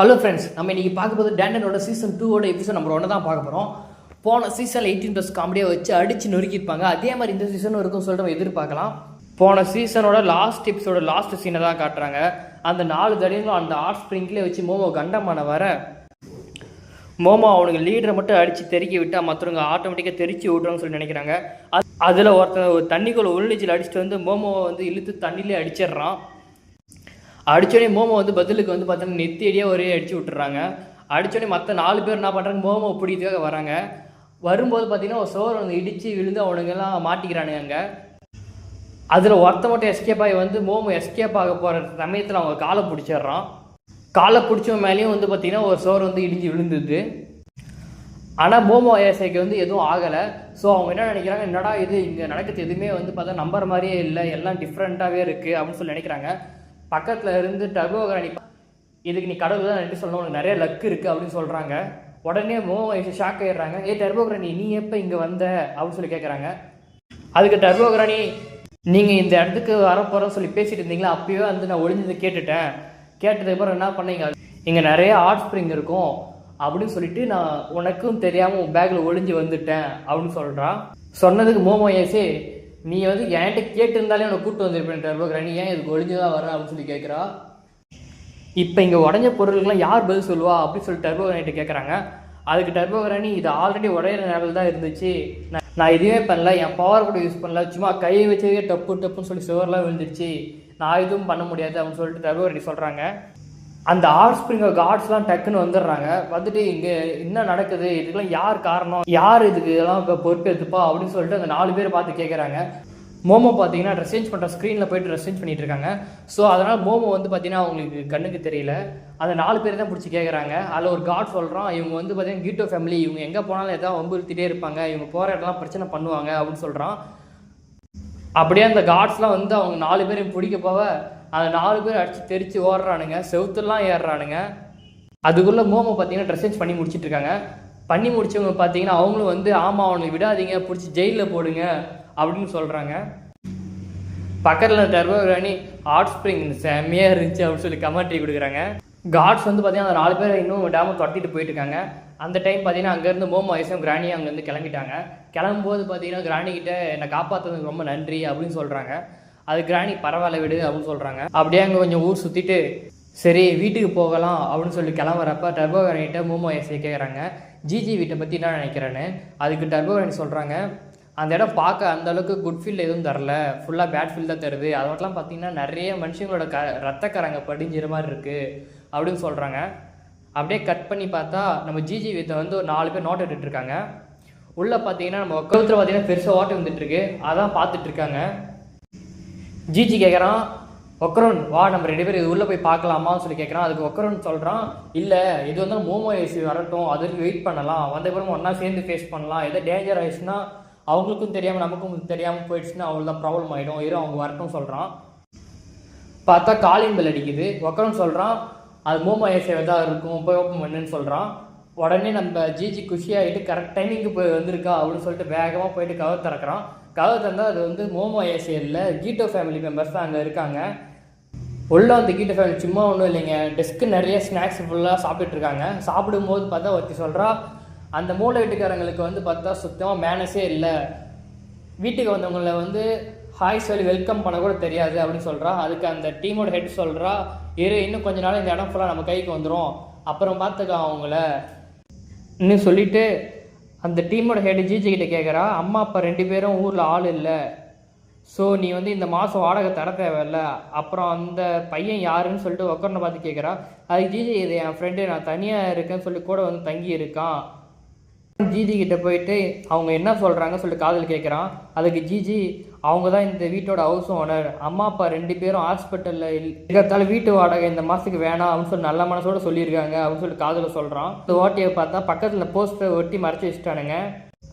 Hello friends, நம்ம இன்றைக்கி பார்க்க போது டேண்டனோட சீசன் 2 எபிசோட் நம்பர் 1 தான் பார்க்க போகிறோம். போன சீசனில் 18+ காமெடியாக வச்சு அடித்து நொறுக்கியிருப்பாங்க. அதே மாதிரி இந்த சீசனும் இருக்கும் சொல்லிட்டு நம்ம எதிர்பார்க்கலாம். போன சீசனோட லாஸ்ட் எபிசோட லாஸ்ட் சீனை தான் காட்டுறாங்க. அந்த 4 தடையும் அந்த ஆர்ட் ஸ்ப்ரிங்க்லேயே வச்சு மோமோ கண்டமான வர மோமோ அவனுக்கு லீடரை மட்டும் அடித்து தெறிக்க விட்டால் மற்றவங்க ஆட்டோமேட்டிக்காக தெரிச்சு விட்றோன்னு சொல்லி நினைக்கிறாங்க. அதில் ஒருத்தன் ஒரு தண்ணிக்குள்ள உள்நீச்சல் அடிச்சுட்டு வந்து மோமோவை வந்து இழுத்து தண்ணியிலே அடிச்சிடுறான். அடித்தோடனே மோமோ வந்து பதிலுக்கு வந்து பார்த்தீங்கன்னா நெத்தியடியாக ஒரே அடித்து விட்டுறாங்க. அடித்தோடனே மற்ற 4 பேர் என்ன பண்ணுறாங்க, மோமோ பிடிக்கிறதுக்காக வராங்க. வரும்போது பார்த்தீங்கன்னா ஒரு சோறு வந்து இடித்து விழுந்து அவனுங்கெல்லாம் மாட்டிக்கிறானுங்க. அங்கே அதில் ஒருத்த மட்டும் எஸ்கேப் ஆகி வந்து மோமோ எஸ்கேப் ஆக போகிற சமயத்தில் அவங்க காலை பிடிச்சிடுறான். காலை பிடிச்சவன் மேலேயும் வந்து பார்த்திங்கன்னா ஒரு சோறு வந்து இடிஞ்சு விழுந்துது. ஆனால் மோமோ ஏசைக்கு வந்து எதுவும் ஆகலை. ஸோ அவங்க என்ன நினைக்கிறாங்க, என்னடா இது இங்கே நடக்கிறது எதுவுமே வந்து பார்த்தா நம்புற மாதிரியே இல்லை, எல்லாம் டிஃப்ரெண்ட்டாகவே இருக்குது அப்படின்னு சொல்லி நினைக்கிறாங்க. பக்கத்தில் இருந்து டர்போகிரானி, இதுக்கு நீ கடவுள் தான் நன்றி சொல்லணும், உனக்கு நிறைய லக் இருக்குது அப்படின்னு சொல்கிறாங்க. உடனே மோமோ ஷாக் ஆகிடுறாங்க. டர்போகிரானி நீ எப்போ இங்கே வந்த அப்படின்னு சொல்லி கேட்குறாங்க. அதுக்கு டர்போகிரானி, நீங்கள் இந்த இடத்துக்கு வரப்போகிறோன்னு சொல்லி பேசிட்டு இருந்தீங்களா, அப்போயே வந்து நான் ஒளிஞ்சது கேட்டுட்டேன். கேட்டதுக்கப்புறம் என்ன பண்ணீங்க, இங்கே நிறைய ஆர்ட் ஸ்ப்ரிங் இருக்கும் அப்படின்னு சொல்லிட்டு நான் உனக்கும் தெரியாமல் உன் பேக்கில் ஒளிஞ்சு வந்துட்டேன் அப்படின்னு சொல்கிறான். சொன்னதுக்கு மோமோ ஏசி, நீ வந்து என்கிட்ட கேட்டுருந்தாலே உன்னை கூப்பிட்டு வந்திருப்பேன் டர்போகிரானி, ஏன் இதுக்கு ஒழிஞ்சுதான் வரேன் அப்படின்னு சொல்லி கேட்குறா. இப்போ இங்கே உடஞ்ச பொருளுக்கெல்லாம் யார் பதில் சொல்லுவா அப்படின்னு சொல்லி டர்போகிரானிட்ட கேட்குறாங்க. அதுக்கு டர்போகிரானி, இது ஆல்ரெடி உடையிற நேரம் தான் இருந்துச்சு, நான் எதுவுமே பண்ணல, என் பவர் கூட யூஸ் பண்ணல, சும்மா கையை வச்சே டப்புன்னு சொல்லி சுவர்லாம் விழுந்துருச்சு, நான் எதுவும் பண்ண முடியாது அப்படின்னு சொல்லிட்டு டர்போகிரானி சொல்கிறாங்க. அந்த ஆர்ட் ஸ்ப்ரிங் கார்ட்ஸ்லாம் டக்குன்னு வந்துடுறாங்க. வந்துட்டு இங்கே என்ன நடக்குது, இதுக்கெல்லாம் யார் காரணம், யார் இதுக்கு எல்லாம் இப்போ பொறுப்பேற்றுப்பா அப்படின்னு சொல்லிட்டு அந்த 4 பேர் பார்த்து கேட்குறாங்க. மோமோ பார்த்தீங்கன்னா ட்ரெஸ் சேஞ்ச் பண்ணுற ஸ்க்ரீனில் போய்ட்டு ட்ரெஸ் சேஞ்ச் பண்ணிட்டு இருக்காங்க. ஸோ அதனால் மோமோ வந்து பார்த்தீங்கன்னா அவங்களுக்கு கண்ணுக்கு தெரியல. அந்த 4 பேர் தான் பிடிச்சி கேட்குறாங்க. அதில் ஒரு கார்ட் சொல்கிறான், இவங்க வந்து பார்த்தீங்கன்னா கீட்டோ ஃபேமிலி, இவங்க எங்கே போனாலும் எதாவது வம்புறுத்திட்டே இருப்பாங்க, இவங்க போகிற இடம்லாம் பிரச்சனை பண்ணுவாங்க அப்படின்னு சொல்கிறான். அப்படியே அந்த கார்ட்ஸ்லாம் வந்து அவங்க 4 பேரையும் பிடிக்க போக அந்த 4 பேர் அடித்து தெரித்து ஓடுறானுங்க, செவுத்துலாம் ஏறுறானுங்க. அதுக்குள்ளே மோமோ பார்த்தீங்கன்னா ட்ரெஸ் சேஞ்ச் பண்ணி முடிச்சுட்டு இருக்காங்க. பண்ணி முடிச்சவங்க பார்த்தீங்கன்னா அவங்களும் வந்து, ஆமாம் அவனுக்கு விடாதீங்க, பிடிச்சி ஜெயிலில் போடுங்க அப்படின்னு சொல்கிறாங்க. பக்கத்தில் டர்போகிரானி, ஆர்ட் ஸ்ப்ரிங் செம்மையாக இருந்துச்சு அப்படின்னு சொல்லி கமெண்ட்ரி கொடுக்குறாங்க. கார்ட்ஸ் வந்து பார்த்தீங்கன்னா அந்த 4 பேர் இன்னும் விடாமல் தொட்டிட்டு போயிட்டு இருக்காங்க. அந்த டைம் பார்த்தீங்கன்னா அங்கேருந்து மோமோ ஐஸும் கிராணியும் அங்கேருந்து கிளம்பிட்டாங்க. கிளம்பும்போது பார்த்தீங்கன்னா கிராணிக்கிட்ட என்னை காப்பாற்றுறதுக்கு ரொம்ப நன்றி அப்படின்னு சொல்கிறாங்க. அது கிராணி பரவாயில்ல விடு அப்படின்னு சொல்கிறாங்க. அப்படியே அங்கே கொஞ்சம் ஊர் சுற்றிட்டு சரி வீட்டுக்கு போகலாம் அப்படின்னு சொல்லி கிளம்புறப்ப டர்போகிரானிகிட்ட மோமோ ஐஸை கேட்குறாங்க, ஜிஜி வீட்டை பற்றி என்ன நினைக்கிறேன்னு. அதுக்கு டர்போகிரானி சொல்கிறாங்க, அந்த இடம் பார்க்க அந்தளவுக்கு குட் ஃபீல் எதுவும் தரல, ஃபுல்லாக பேட் ஃபீல் தான் தருது, அதோடலாம் பார்த்தீங்கன்னா நிறைய மனுஷங்களோட ரத்தக்கரங்க படிஞ்சிற மாதிரி இருக்குது அப்படின்னு சொல்கிறாங்க. அப்படியே கட் பண்ணி பார்த்தா நம்ம ஜிஜி வீட்டை வந்து ஒரு 4 பேர் நோட் எடுத்துகிட்ருக்காங்க. உள்ளே பார்த்தீங்கன்னா நம்ம கழுத்தில் பார்த்தீங்கன்னா பெருசாக ஓட்டு வந்துட்டுருக்கு, அதான் பார்த்துட்ருக்காங்க. ஜிஜி கேட்குறான், ஒக்கரோன் வா நம்ம 2 பேர் இது உள்ளே போய் பார்க்கலாமான்னு சொல்லி கேட்குறான். அதுக்கு ஒக்கரோன் சொல்கிறான், இல்லை இது வந்து மோமோ ஏசி வரட்டும், அதுக்கு வெயிட் பண்ணலாம், வந்த பிறகு ஒன்றா சேர்ந்து ஃபேஸ் பண்ணலாம், எதோ டேஞ்சர் ஆயிடுச்சுன்னா அவங்களுக்கும் தெரியாமல் நமக்கும் தெரியாமல் போயிடுச்சுன்னா அவங்களுக்கு ப்ராப்ளம் ஆகிடும், இரு அவங்க வரட்டும் சொல்கிறான். பார்த்தா காலிங் பெல் அடிக்குது. ஒக்கரோன் சொல்கிறான், அது மோமோ ஏசியாக தான் இருக்கும், போய் ஓப்பன் பண்ணுன்னு சொல்கிறான். உடனே நம்ம ஜிஜி குஷியாகிட்டு கரெக்ட் டைமிங்க்கு போய் வந்திருக்கா அப்படின்னு சொல்லிட்டு வேகமாக போயிட்டு கதவை திறக்கிறான். கதவை திறந்தால் அது வந்து மோமோ ஏசி இல்லை, கீட்டோ ஃபேமிலி மெம்பர்ஸ் தான் அங்கே இருக்காங்க. உள்ள அந்த கீட்டோ ஃபேமிலி சும்மா ஒன்றும் இல்லைங்க, டெஸ்க்கு நிறைய ஸ்நாக்ஸ் ஃபுல்லாக சாப்பிட்டுருக்காங்க. சாப்பிடும்போது பார்த்தா ஒருத்தி சொல்கிறா, அந்த மூளை வீட்டுக்காரங்களுக்கு வந்து பார்த்தா சுத்தமாக மேனஸே இல்லை, வீட்டுக்கு வந்தவங்களை வந்து ஹாய் சொல்லி வெல்கம் பண்ண கூட தெரியாது அப்படின்னு சொல்கிறா. அதுக்கு அந்த டீமோட ஹெட் சொல்கிறா, இன்னும் கொஞ்ச நாள் இந்த இடம் ஃபுல்லாக நம்ம கைக்கு வந்துடும், அப்புறம் பார்த்துக்க அவங்கள இன்னும் சொல்லிவிட்டு அந்த டீமோட ஹெட் ஜிஜி கிட்ட கேட்குறா, அம்மா அப்பா 2 பேரும் ஊரில் ஆள் இல்லை, ஸோ நீ வந்து இந்த மாதம் வாடகை தர தேவையில்ல, அப்புறம் அந்த பையன் யாருன்னு சொல்லிட்டு உட்கார்ந்து பார்த்து கேட்குறா. அதுக்கு ஜிஜி, இது என் ஃப்ரெண்டு, நான் தனியாக இருக்கேன்னு சொல்லி கூட வந்து தங்கி இருக்கான். ஜிஜி கிட்ட போயிட்டு அவங்க என்ன சொல்கிறாங்க சொல்லிட்டு காதல் கேட்குறான். அதுக்கு ஜிஜி, அவங்க தான் இந்த வீட்டோட ஹவுஸ் ஓனர், அம்மா அப்பா 2 பேரும் ஹாஸ்பிட்டலில் இருக்கிறதால வீட்டு வாடகை இந்த மாதத்துக்கு வேணாம் அப்படின்னு சொல்லி நல்ல மனசோடு சொல்லியிருக்காங்க அப்படின்னு சொல்லி காதலை சொல்கிறான். இந்த ஓட்டியை பார்த்தா பக்கத்தில் போஸ்டரை ஒட்டி மறைச்சி வச்சுட்டானுங்க,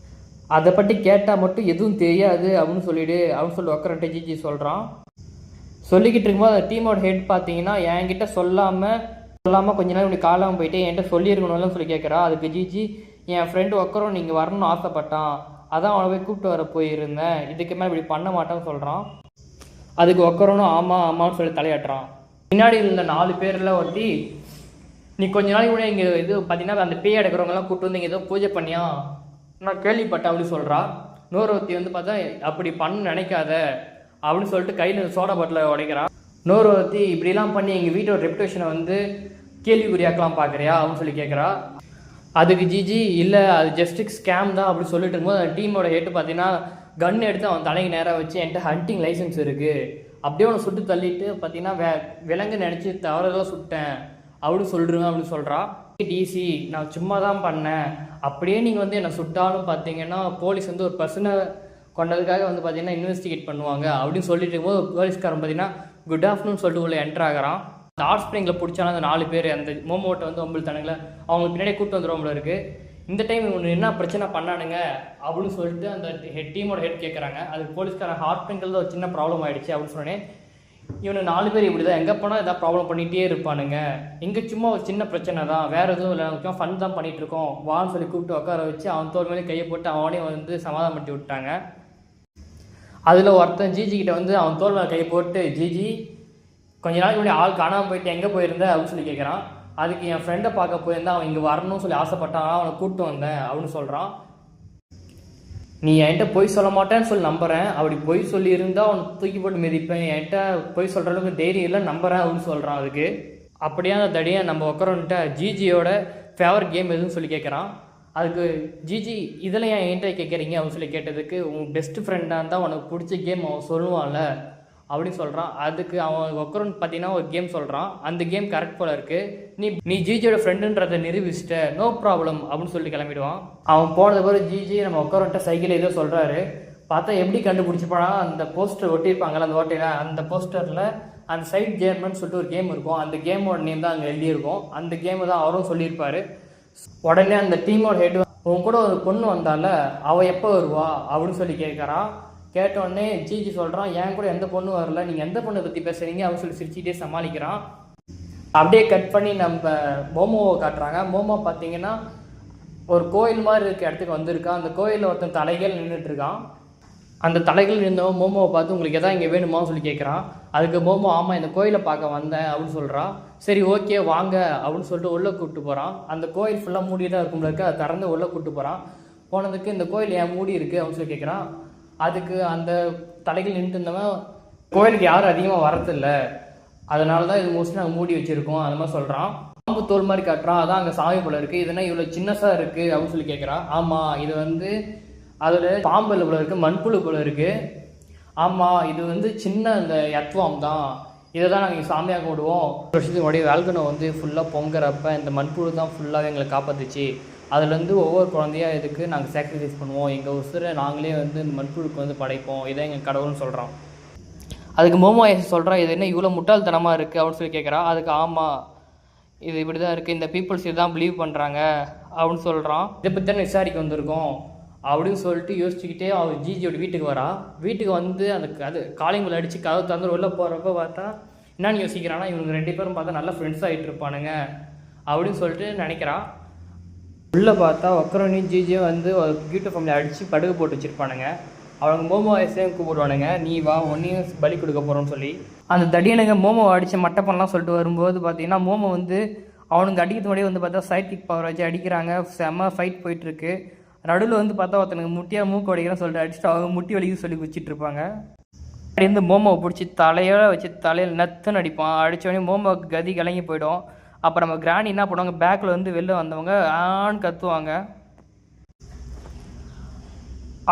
அதை பற்றி கேட்டால் மட்டும் எதுவும் தெரியாது அப்படின்னு சொல்லிடு அப்படின்னு சொல்லி உட்காரன்ட்டு ஜிஜி சொல்கிறான். சொல்லிக்கிட்டு இருக்கும்போது அந்த டீமோட ஹெட் பார்த்தீங்கன்னா என்கிட்ட சொல்லாமல் கொஞ்ச நேரம் இப்படி காலாமல் போயிட்டு என்கிட்ட சொல்லியிருக்கணும்னு சொல்லி கேட்குறா. அதுக்கு ஜிஜி, என் ஃப்ரெண்டு ஒக்கரும் நீங்கள் வரணும்னு ஆசைப்பட்டான், அதான் அவனை போய் கூப்பிட்டு வர போயிருந்தேன், இதுக்கு மேலே இப்படி பண்ண மாட்டேன்னு சொல்கிறான். அதுக்கு ஒக்கரனும் ஆமான்னு சொல்லி தலையாட்டுறான். பின்னாடி இருந்த 4 பேரில் ஒட்டி நீ கொஞ்ச நாளைக்கு கூட இங்கே இது பார்த்தீங்கன்னா அந்த பேய் எடுக்கிறவங்கலாம் கூப்பிட்டு வந்து இங்கே ஏதோ பூஜை பண்ணியா நான் கேள்விப்பட்டேன் அப்படின்னு சொல்கிறா. இன்னொருத்தி வந்து பார்த்தா அப்படி பண்ண நினைக்காத அப்படின்னு சொல்லிட்டு கையில் சோடா பாட்டில் உடைக்கிறான். இன்னொருத்தி இப்படிலாம் பண்ணி எங்கள் வீட்டோட ரெப்புடேஷனை வந்து கேள்விக்குறியாக்கலாம் பார்க்குறியா அப்படின்னு சொல்லி கேட்குறா. அதுக்கு ஜிஜி இல்லை அது ஜஸ்ட் ஸ்கேம் தான் அப்படின்னு சொல்லிட்டு இருக்கும்போது அந்த டீமோட ஹெட்டு பார்த்தீங்கன்னா கன் எடுத்து அவன் தலைக்கு நேராக வச்சு என்கிட்ட ஹண்டிங் லைசன்ஸ் இருக்குது அப்படியே அவனை சுட்டு தள்ளிட்டு பார்த்தீங்கன்னா விலங்கு நினச்சி தவறதான் சுட்டேன் அப்படின்னு சொல்லிடுங்க அப்படின்னு சொல்கிறா. டிசி நான் சும்மா தான் பண்ணேன், அப்படியே நீங்கள் வந்து என்னை சுட்டாலும் பார்த்தீங்கன்னா போலீஸ் வந்து ஒரு பர்சனை கொண்டதுக்காக வந்து பார்த்தீங்கன்னா இன்வெஸ்டிகேட் பண்ணுவாங்க அப்படின்னு சொல்லிட்டு இருக்கும்போது போலீஸ்காரன் பார்த்தீங்கன்னா குட் ஆஃப்டர்நூன் சொல்லிட்டு உள்ள என்டர் ஆகிறான். அந்த ஹாட் ஸ்ப்ரிங்கில் பிடிச்சாலும் அந்த 4 பேர் அந்த மோமோட்டை வந்து ஒம்பது தானுங்களே அவங்க பின்னாடியே கூப்பிட்டு வந்துடுவோம்ல இருக்குது. இந்த டைம் இவங்க என்ன பிரச்சனை பண்ணானுங்க அப்படின்னு சொல்லிட்டு அந்த டீமோட ஹெட் கேட்குறாங்க. அதுக்கு போலீஸ்காரன் ஹாட் ஸ்ப்ரிங்கில் தான் ஒரு சின்ன ப்ராப்ளம் ஆகிடுச்சு அப்படின்னு சொன்னேன். இவனு 4 பேர் இப்படி தான் எங்கே போனால் எதாவது ப்ராப்ளம் பண்ணிகிட்டே இருப்பானுங்க, இங்கே சும்மா ஒரு சின்ன பிரச்சனை தான், வேறு எதுவும் இல்லை, சும்மா ஃபன் தான் பண்ணிகிட்ருக்கோம் வான்னு சொல்லி கூப்பிட்டு உட்கார வச்சு அவன் தோல் மேலே கையை போட்டு அவனையும் வந்து சமாதானம் பண்ணி விட்டாங்க. அதில் ஒருத்தன் ஜிஜி கிட்ட வந்து அவன் தோல் மேலே கையை போட்டு ஜிஜி கொஞ்ச நாளைக்கு முன்னாடி ஆள் காணாமல் போயிட்டு எங்கே போயிருந்த அப்படின்னு சொல்லி கேட்குறான். அதுக்கு என் ஃப்ரெண்டை பார்க்க போயிருந்தா அவன் இங்கே வரணும்னு சொல்லி ஆசைப்பட்டான், அவனை கூப்பிட்டு வந்தேன் அப்படின்னு சொல்கிறான். நீ என்கிட்ட பொய் சொல்ல மாட்டேன்னு சொல்லி நம்புறேன், அப்படி பொய் சொல்லியிருந்தால் அவனை தூக்கி போட்டு மிதிப்பேன், என்கிட்ட பொய் சொல்கிற அளவுக்கு தைரியம் இல்லை நம்புறேன் அப்படின்னு சொல்கிறான். அதுக்கு அப்படியே அந்த தடியை நம்ம உட்காரன்ட்ட ஜிஜியோட ஃபேவரட் கேம் எதுன்னு சொல்லி கேட்குறான். அதுக்கு ஜிஜி இதில் ஏன் என்கிட்ட கேட்குறீங்க அப்படின்னு சொல்லி கேட்டதுக்கு உன் பெஸ்ட் ஃப்ரெண்டாக இருந்தால் உனக்கு பிடிச்ச கேம் அவன் சொல்லுவான்ல அப்படின்னு சொல்கிறான். அதுக்கு அவன் உட்காரன் பார்த்தீங்கன்னா ஒரு கேம் சொல்கிறான். அந்த கேம் கரெக்ட் போல இருக்குது, நீ ஜிஜியோட ஃப்ரெண்டுன்றதை நிரூபிச்சிட்ட, நோ ப்ராப்ளம் அப்படின்னு சொல்லிட்டு கிளம்பிடுவான். அவன் போனது பிறகு ஜிஜி நம்ம உட்காரன்ட்ட சைக்கிள் ஏதோ சொல்கிறாரு. பார்த்தா எப்படி கண்டுபிடிச்சிப்பானா அந்த போஸ்டர் ஒட்டியிருப்பாங்கள்ல அந்த ஓட்டையில், அந்த போஸ்டரில் அந்த சைட் ஜேர்மன் சொல்லிட்டு ஒரு கேம் இருக்கும், அந்த கேமோட நேம் தான் அங்கே எழுதியிருக்கும். அந்த கேமை தான் அவரும் சொல்லியிருப்பார். உடனே அந்த டீமோட ஹெட் உன் கூட ஒரு பொண்ணு வந்தால அவள் எப்போ வருவா அப்படின்னு சொல்லி கேட்குறான். கேட்டோடனே ஜிஜி சொல்கிறான் என் கூட எந்த பொண்ணும் வரல, நீங்கள் எந்த பொண்ணை பற்றி பேசுகிறீங்க அப்படின்னு சொல்லி சிரிச்சிட்டே சமாளிக்கிறான். அப்படியே கட் பண்ணி நம்ம மோமோவை காட்டுறாங்க. மோமோ பார்த்தீங்கன்னா ஒரு கோயில் மாதிரி இருக்க இடத்துக்கு வந்திருக்கான். அந்த கோயிலில் ஒருத்தன் தலைகள் நின்றுட்டுருக்கான். அந்த தலைகள் இருந்தவன் மோமோவை பார்த்து உங்களுக்கு எதாவது இங்கே வேணுமான்னு சொல்லி கேட்குறான். அதுக்கு மோமோ ஆமாம் இந்த கோயிலை பார்க்க வந்தேன் அப்படின்னு சொல்கிறான். சரி ஓகே வாங்க அப்படின்னு சொல்லிட்டு உள்ளே கூப்பிட்டு போகிறான். அந்த கோயில் ஃபுல்லாக மூடி தான் இருக்கும்ல இருக்கு, அதை திறந்து உள்ளே கூப்பிட்டு போகிறான். போனதுக்கு இந்த கோயில் ஏன் மூடி இருக்குது அப்படின்னு சொல்லி கேட்குறான். அதுக்கு அந்த தலைகள் நின்றுட்டு இருந்தவன் கோயிலுக்கு யாரும் அதிகமாக வரதில்லை, அதனால தான் இது மோஸ்ட்லி நாங்கள் மூடி வச்சுருக்கோம் அந்த மாதிரி சொல்கிறான். பாம்பு தோல் மாதிரி காட்டுறான், அதான் அங்கே சாமி போல இருக்குது, இதுனா இவ்வளோ சின்னஸாக இருக்குது அப்படின்னு சொல்லி கேட்குறான். ஆமாம் இது வந்து அதோட பாம்பு போல இருக்குது, மண்புழு போல இருக்குது. ஆமாம் இது வந்து சின்ன அந்த யத்வாம் தான், இதை தான் நாங்கள் சாமியாக கும்பிடுவோம். வருஷத்துக்கு முன்னாடி வேல்கனோ வந்து ஃபுல்லாக பொங்குறப்ப இந்த மண்புழு தான் ஃபுல்லாகவே எங்களை காப்பாற்றுச்சு, அதுலேருந்து ஒவ்வொரு குழந்தையாக இதுக்கு நாங்கள் சாக்ரிஃபைஸ் பண்ணுவோம், எங்கள் உசுரை நாங்களே வந்து இந்த மண்புழுக்கு வந்து படைப்போம், இதான் எங்கள் கடவுள்னு சொல்கிறோம். அதுக்கு மோமோ சொல்கிறான் இது என்ன இவ்வளோ முட்டாள்தனமாக இருக்குது அப்படின்னு சொல்லி கேட்குறான். அதுக்கு ஆமாம் இது இப்படி தான் இருக்குது, இந்த பீப்புள்ஸ் இதுதான் பிலீவ் பண்ணுறாங்க அப்படின்னு சொல்கிறான். இதை பற்றி தானே விசாரிக்க வந்திருக்கோம் அப்படின்னு சொல்லிட்டு யோசிச்சுக்கிட்டே அவள் ஜிஜியோட வீட்டுக்கு வரா. வீட்டுக்கு வந்து அந்த அது காலிங் பெல் அடித்து கதவு திறந்து உள்ளே போகிறப்ப பார்த்தா என்னன்னு யோசிக்கிறான்னா இவங்க 2 பேரும் பார்த்தா நல்லா ஃப்ரெண்ட்ஸ் ஆகிட்டு இருப்பானுங்க அப்படின்னு சொல்லிட்டு நினைக்கிறான். உள்ளே பார்த்தா ஒக்கரோனி ஜிஜியும் வந்து ஒரு கியூட்டோ ஃபேமிலி அடித்து படுகு போட்டு வச்சுருப்பானுங்க. அவங்க மோமோ வயசையும் கூப்பிடுவானுங்க, நீ வா ஒன்றையும் பலி கொடுக்க போகிறோன்னு சொல்லி. அந்த தடியனுங்க மோமோ அடித்து மட்டை பண்ணலாம் சொல்லிட்டு வரும்போது பார்த்தீங்கன்னா மோமோ வந்து அவனுக்கு அடிக்கிறது முன்னாடியே வந்து பார்த்தா சைட் கிக் பவர் வச்சு அடிக்கிறாங்க. செம்ம ஃபைட் போயிட்டுருக்கு. நடுவில் வந்து பார்த்தா ஒருத்தனுக்கு முட்டியாக மூக்கு உடைக்கிறேன்னு சொல்லிட்டு அடிச்சுட்டு அவங்க முட்டி வலிக்கு சொல்லி குச்சிட்டு இருப்பாங்க. இருந்து மோமோவை பிடிச்சி தலையோட வச்சு தலையில் நத்துன்னு அடிப்பான். அடித்தோடனே மோமோவுக்கு கதி கலங்கி போயிடும். அப்போ நம்ம கிராணி என்ன பண்ணுவாங்க, பேக்கில் வந்து வெளில வந்தவங்க ஆன்னு கத்துவாங்க.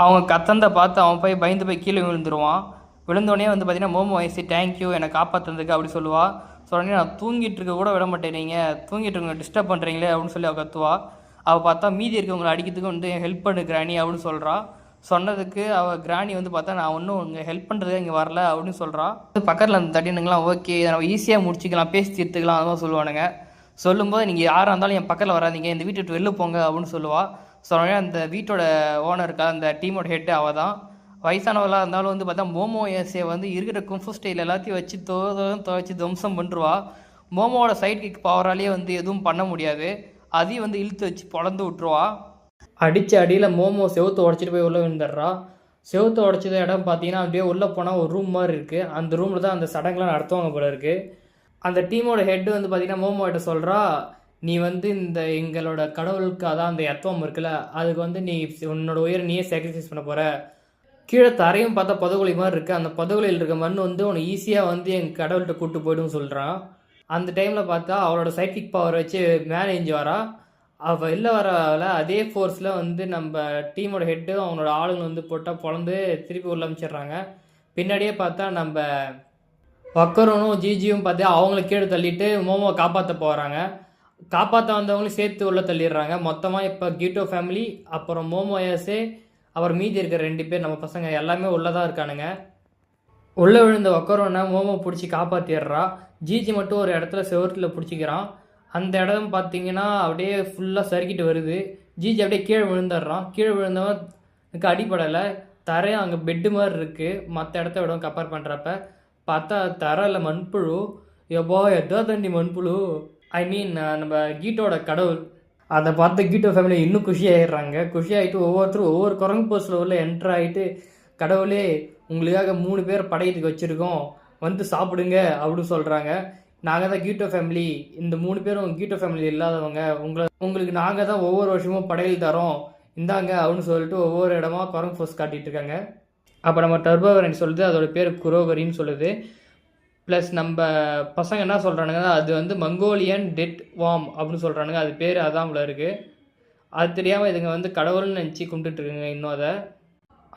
அவங்க கத்தந்த பார்த்து அவன் போய் பயந்து போய் கீழே விழுந்துருவான். விழுந்தோடனே வந்து பார்த்தீங்கன்னா மோமோ வயசு தேங்க்யூ என்னை காப்பாற்றுறதுக்கு அப்படி சொல்லுவா. சொன்னே நான் தூங்கிட்டு இருக்க கூட விட மாட்டேறீங்க, தூங்கிட்டு இருக்க டிஸ்டர்ப் பண்ணுறீங்களே அப்படின்னு சொல்லி அவள் கத்துவா. அவள் பார்த்தா மீதி இருக்கவங்களை அடிக்கிறதுக்கு வந்து ஹெல்ப் பண்ணு கிராணி அப்படின்னு சொல்கிறா. சொன்னதுக்கு அவள் கிராணி வந்து பார்த்தா நான் ஒன்றும் இங்கே ஹெல்ப் பண்ணுறதுக்கு இங்கே வரல அப்படின்னு சொல்கிறா. பக்கத்தில் அந்த தடினுங்களாம் ஓகே இதை நம்ம ஈஸியாக முடிச்சிக்கலாம், பேசி தீர்த்துக்கலாம் அந்த மாதிரி சொல்லுவானுங்க. சொல்லும்போது நீங்கள் யாராக இருந்தாலும் என் பக்கத்தில் வராதிங்க, இந்த வீட்டை விட்டு வெளில போங்க அப்படின்னு சொல்லுவாள். சொன்னோடனே அந்த வீட்டோட ஓனர் இருக்கா, அந்த டீமோட ஹெட்டு அவள் தான். வயசானவளாக இருந்தாலும் வந்து பார்த்தா மோமோ ஏசியை வந்து இருக்கிற கும்ஃபு ஸ்டைல் எல்லாத்தையும் வச்சு துவைச்சி துவம்சம் பண்ணுருவா. மோமோவோட சைட் கிக் பவராலேயே வந்து எதுவும் பண்ண முடியாது, அதையும் வந்து இழுத்து வச்சு பொழந்து விட்டுருவா. அடித்த அடியில் மோமோ செவுத்தை உடச்சிட்டு போய் உள்ளே விழுந்துடுறா. செவுத்தை உடச்சது இடம் பார்த்தீங்கன்னா அப்படியே உள்ளே போனால் ஒரு ரூம் மாதிரி இருக்குது. அந்த ரூமில் தான் அந்த சடங்குலாம் நடத்துவாங்க போல இருக்குது. அந்த டீமோட ஹெட்டு வந்து பார்த்தீங்கன்னா மோமோ கிட்ட சொல்கிறா, நீ வந்து இந்த எங்களோட கடவுளுக்கு அதான் அந்த எர்த்வார்ம் இருக்குல்ல, அதுக்கு வந்து நீ உன்னோட உயிரை நீயே சாக்ரிஃபைஸ் பண்ண போகிற. கீழே தரையும் பார்த்தா புதகுழி மாதிரி இருக்குது, அந்த புதகுழியில் இருக்க மண் வந்து உன்னை ஈஸியாக வந்து எங்கள் கடவுள்கிட்ட கூப்பிட்டு போய்டும் சொல்கிறான். அந்த டைமில் பார்த்தா அவளோட சைக்கிக் பவர் வச்சு மேலே எஞ்சி வரா. அவள் வெளில வரல அதே ஃபோர்ஸில் வந்து நம்ம டீமோட ஹெட்டு அவனோட ஆளுங்க வந்து போட்டால் பொழந்து திருப்பி உள்ள அமைச்சிடுறாங்க. பின்னாடியே பார்த்தா நம்ம வக்கரனும் ஜிஜியும் பார்த்தா அவங்கள கீழே தள்ளிட்டு மோமோவை காப்பாற்ற போகிறாங்க. காப்பாற்ற வந்தவங்களையும் சேர்த்து உள்ளே தள்ளிடுறாங்க. மொத்தமாக இப்போ கீட்டோ ஃபேமிலி, அப்புறம் மோமோ ஏசே, அப்புறம் மீதி இருக்கிற 2 பேர் நம்ம பசங்க எல்லாமே உள்ளே தான் இருக்கானுங்க. உள்ளே விழுந்த வக்கரோனை மோமோ பிடிச்சி காப்பாற்றிடுறா. ஜிஜி மட்டும் ஒரு இடத்துல செவத்தில் பிடிச்சிக்கிறான். அந்த இடம் பார்த்தீங்கன்னா அப்படியே ஃபுல்லாக சறுக்கிட்டு வருது. ஜிஜி அப்படியே கீழே விழுந்துடுறான். கீழே விழுந்தவனுக்கு அடிப்படலை. தரையும் அங்கே பெட்டு மாதிரி இருக்குது மற்ற இடத்த விட கம்பேர் பண்ணுறப்ப. பார்த்தா தரையில் மண்புழு. எப்போ எதோ தண்ணி மண்புழு, ஐ மீன் நம்ம கீட்டோட கடவுள். அதை பார்த்து கீட்டோ ஃபேமிலி இன்னும் குஷியாகிடுறாங்க. குஷியாகிட்டு ஒவ்வொருத்தரும் ஒவ்வொரு குரங்கு போஸ்டில் உள்ள என்ட்ரு ஆகிட்டு, கடவுளே உங்களுக்காக 3 பேர் படையத்துக்கு வச்சுருக்கோம், வந்து சாப்பிடுங்க அப்படின்னு சொல்கிறாங்க. நாங்கள் தான் கீட்டோ ஃபேமிலி, இந்த 3 பேரும் கீட்டோ ஃபேமிலி இல்லாதவங்க, உங்களுக்கு நாங்கள் தான் ஒவ்வொரு வருஷமும் படையல் தரோம், இந்தாங்க அப்படின்னு சொல்லிட்டு ஒவ்வொரு இடமா குரங்கு போஸ்ட் காட்டிகிட்டு இருக்காங்க. அப்போ நம்ம டர்போவரன் சொல்லுது, அதோட பேர் குரோவரின்னு சொல்லுது. ப்ளஸ் நம்ம பசங்க என்ன சொல்கிறானுங்க, அது வந்து மங்கோலியன் டெட் வார்ம் அப்படின்னு சொல்கிறானுங்க. அது பேர் அதான் உள்ள இருக்குது. அது தெரியாமல் இதுங்க வந்து கடவுள்னு நினச்சி கும்பிட்டுருக்குங்க. இன்னும் அதை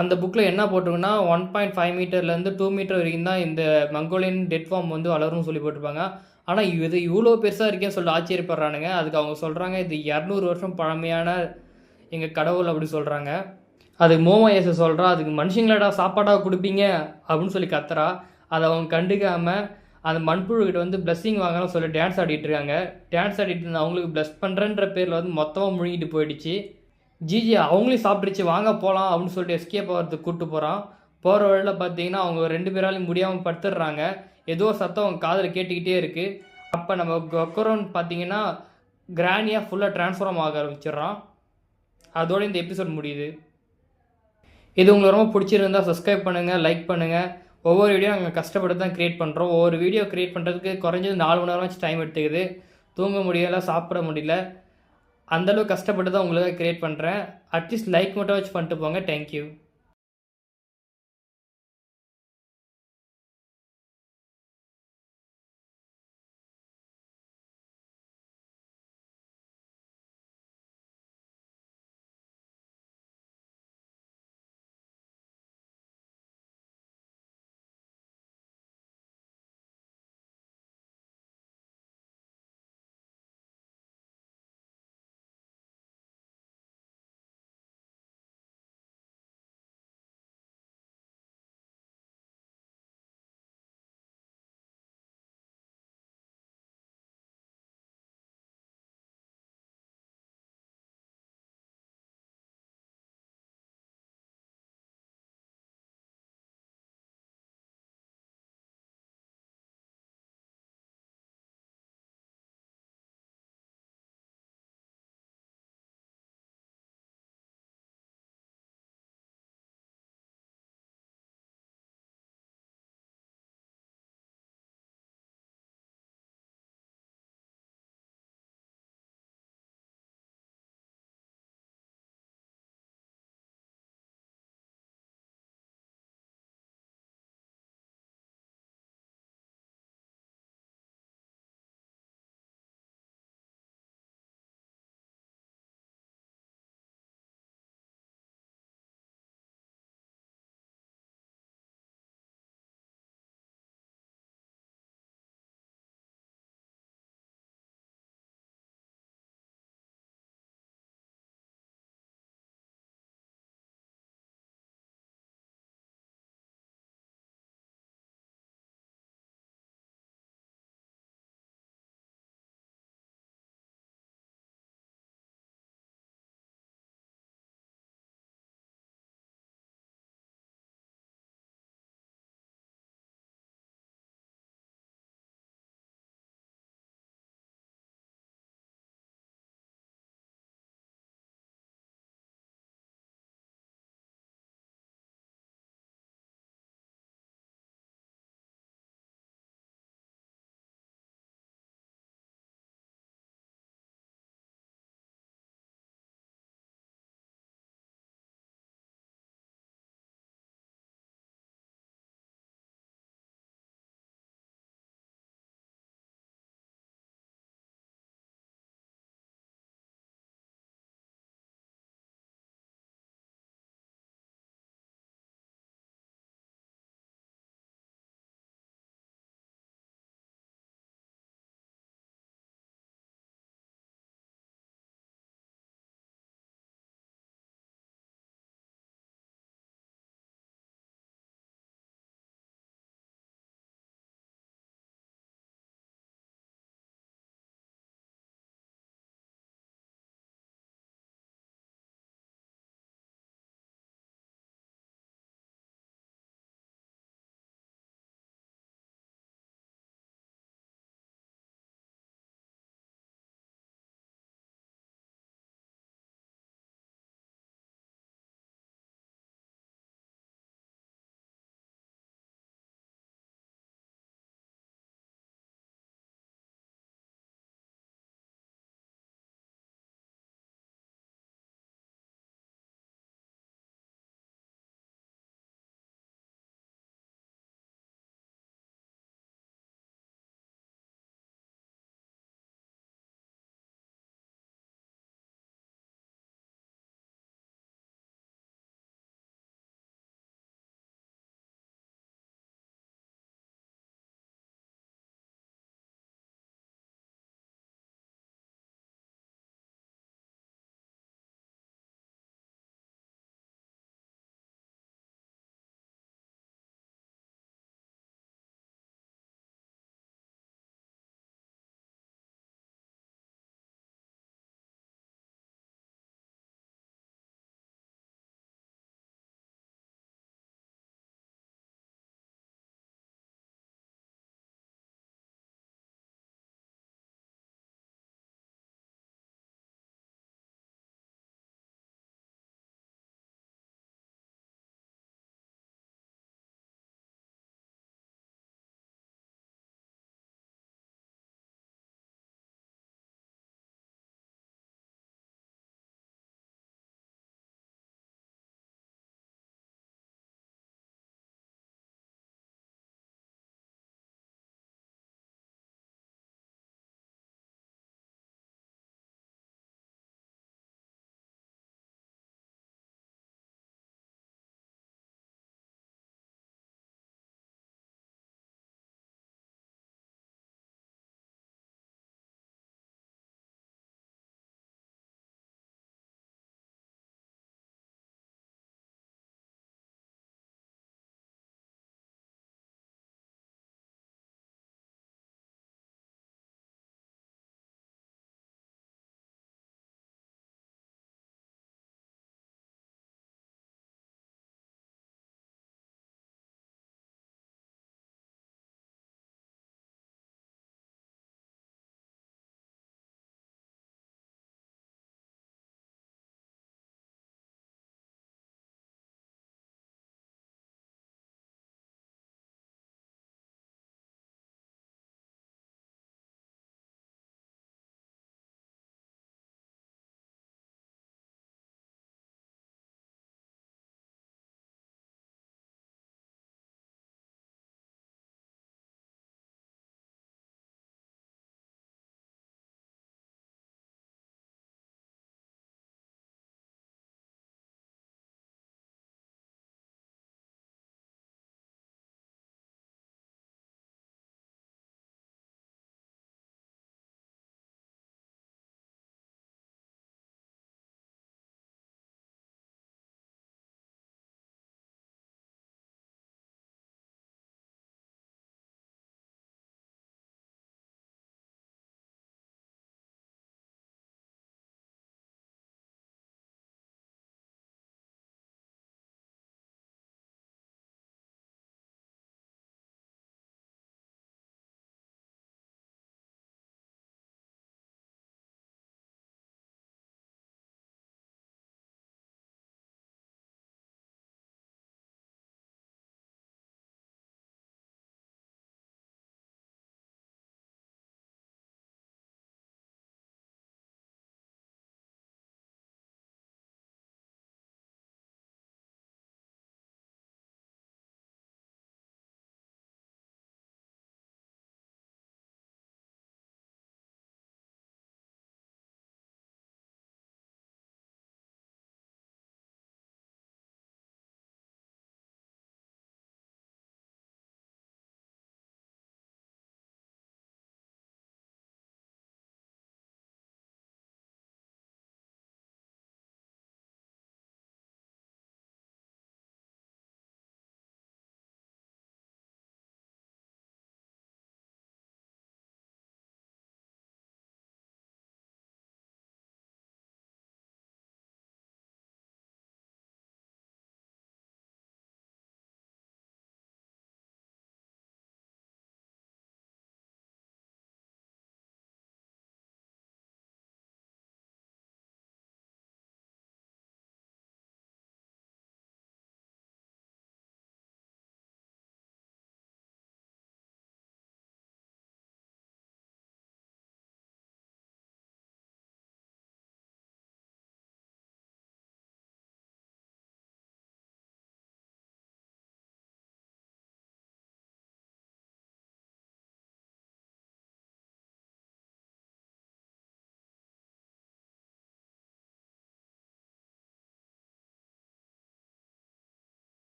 அந்த புக்கில் என்ன போட்டிருக்குன்னா 1.5 மீட்டர்லேருந்து 2 மீட்டர் வரைக்கும் தான் இந்த மங்கோலியன் டெட் ஃபார்ம் வந்து வளரும்னு சொல்லி போட்டிருப்பாங்க. ஆனால் இது இவ்வளோ பெருசாக இருக்கேன்னு சொல்லி ஆச்சரியப்படுறானுங்க. அதுக்கு அவங்க சொல்கிறாங்க இது 200 வருஷம் பழமையான எங்கள் கடவுள் அப்படி சொல்கிறாங்க. அதுக்கு மோமோ ஏசு சொல்கிறா, அதுக்கு மனுஷங்களடா சாப்பாடாக கொடுப்பீங்க அப்படின்னு சொல்லி கத்துறா. அதை அவங்க கண்டுக்காமல் அந்த மண்புழுக்கிட்ட வந்து பிளஸ்ஸிங் வாங்கலாம் சொல்லி டான்ஸ் ஆடிட்டு இருக்காங்க. டான்ஸ் ஆடிட்டு இருந்தால் அவங்களுக்கு பிளஸ் பண்ணுறன்ற பேரில் வந்து மொத்தமாக முழுங்கிட்டு போயிடுச்சு. ஜிஜி அவங்களையும் சாப்பிட்டுருச்சு, வாங்க போகலாம் அப்படின்னு சொல்லிட்டு எஸ்கேப் ஆகிறதுக்கு கூப்பிட்டு போகிறான். போகிற வழியில் பார்த்தீங்கன்னா அவங்க 2 பேராலையும் முடியாமல் படுத்துடுறாங்க. ஏதோ சத்தம் அவங்க காதில் கேட்டுக்கிட்டே இருக்குது. அப்போ நம்ம கொக்கரோன்னு பார்த்தீங்கன்னா கிரானியாக ஃபுல்லாக ட்ரான்ஸ்ஃபார்ம் ஆக ஆரம்பிச்சிடுறான். அதோடு இந்த எபிசோட் முடியுது. இது உங்களுக்கு ரொம்ப பிடிச்சிருந்தா சப்ஸ்கிரைப் பண்ணுங்கள், லைக் பண்ணுங்கள். ஒவ்வொரு வீடியோ நாங்கள் கஷ்டப்பட்டு தான் க்ரியேட் பண்ணுறோம். ஒவ்வொரு வீடியோ க்ரியேட் பண்ணுறதுக்கு குறைஞ்சது 4 மணி நேரம் டைம் எடுத்துக்குது. தூங்க முடியலை, சாப்பிட முடியல, அந்தளவுக்கு கஷ்டப்பட்டு தான் உங்களுக்கு க்ரியேட் பண்ணுறேன். அட்லீஸ்ட் லைக் மட்டும் வச்சு பண்ணிட்டு போங்க. தேங்க்யூ.